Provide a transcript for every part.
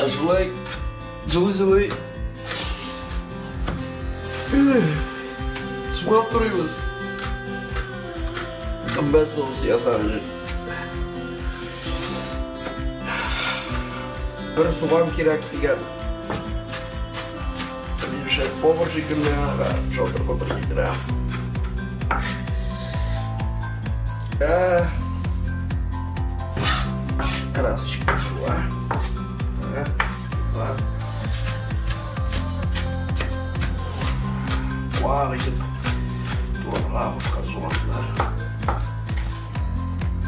Жылай, жылы. Суға тұрайбыз. Қымбат соғыс ясар жүр. Бір суған керек деген. Шеф повар шекілді жолдыр көпір кетірі. Красочка суға. Вау, етіп тураға құшқан суғанда.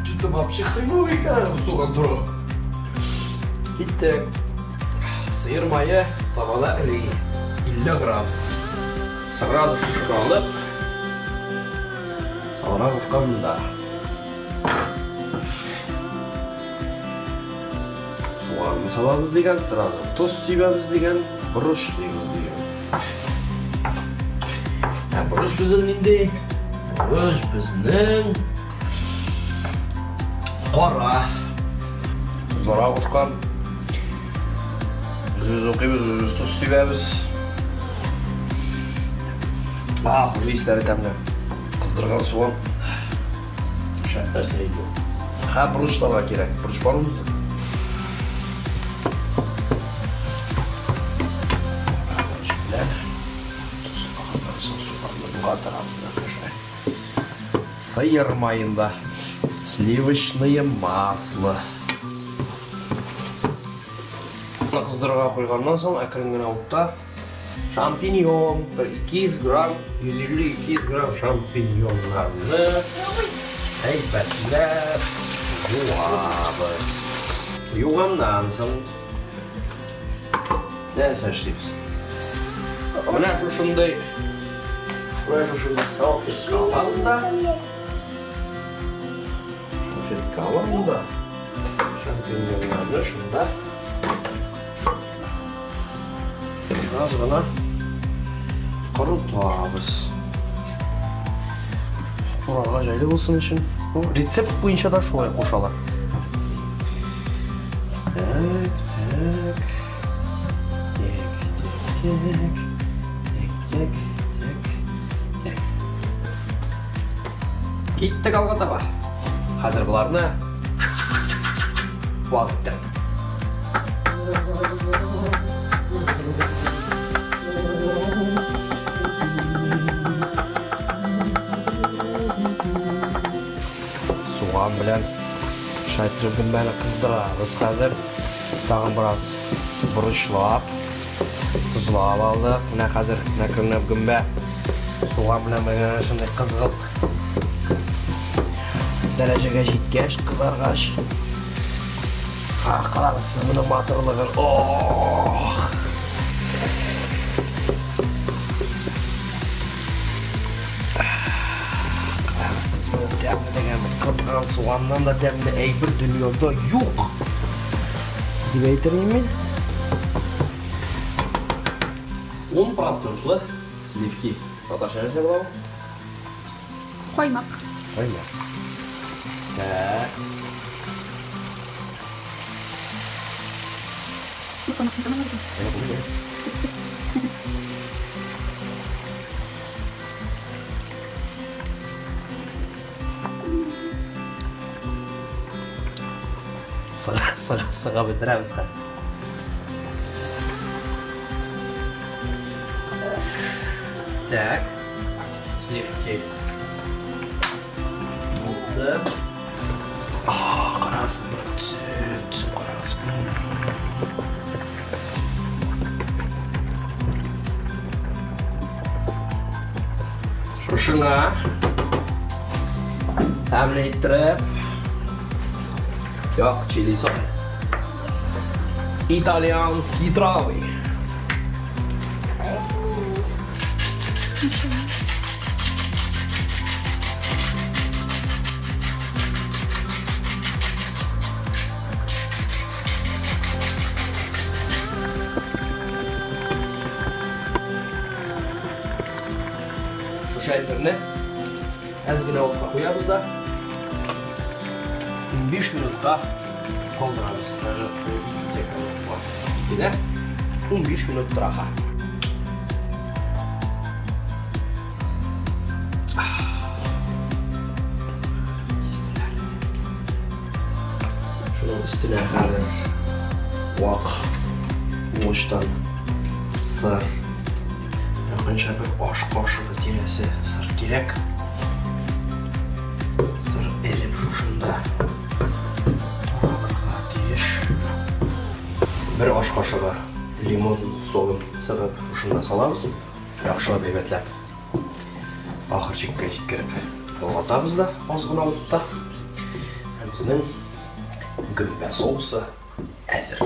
Что-то вообще хреновый екен суған тұру. Кеттік. Сиыр майы табада ірі 50 грамм. Сразу шушық алып, салына құшқанында. Суғанды саламыз деген, сразу тұз сүйбеміз деген, бұрыш дейміз деген. Бұрыш біздің ненде? Бұрыш біздің қора. Тұзларға құшқан. Біз оқимыз, біз тұз сүйбеміз. Уже істері тәмді. Қыздырған суған. Шәттер сейді. Бұрыштарға керек. Бұрыш бар мұзды? Сиыр майында сливочное масло. Қыздырға қойғаннан соң әкірінген ауытта шампиньон 200 грамм, 150-200 грамм шампиньонларны әйбәтләп жуабыз. Юғаннан соң нәрсе іштейбіз. Мына шушындай салфетка аламыз да. Шампиньонларны шында. Аз ғана құрытамыз. Қораға жайлы болсын үшін. Рецепт бойынша да шолай қошалар. Кеттік алға таба. Қазір бұларына уақыттық. Суған білән шайтыр гүмбәні қыздырамыз қазір. Тағын біраз бұрышлап, тұзлап алдық. Мына қазір кірініп гүмбә суған білән білген шындай қызғылт дәрежеге жеткеш, қызарғаш. Қарағысыз мұны матырлығын. Қарағысыз мұны дәмді деген қызған суғаннан да дәмді әйбір дүниеде юқ. Деп айтырайын мен. 10%-лы сливки. Татарша нәрсе болады? Қоймақ. Қоймақ. Так. Сыға бітіреміз қа. Так. Сливки. Болды. Қарасын, түсін қарасын. Шушыңа тәмлеттіріп, yoq, чили соль. Итальянские травы. Şu şerbetini azgina otga qo'yamiz da 15 minutga qoldiramiz. Даже yine 15 minut turadi. Şunun üstüne hazır vak, moçtan, sır, yakınca bir aş kaşığı diresi sır gerek. Sır erip şuşunda toralarga tiyiş. Bir aş kaşığı limon soğun sıkıp şuşunda salamiz. Yaxshilab ebetlab. Axir chekka yetkirib bo'lg'atamiz da ozgina olibda. Bizning gumba sousi hazır.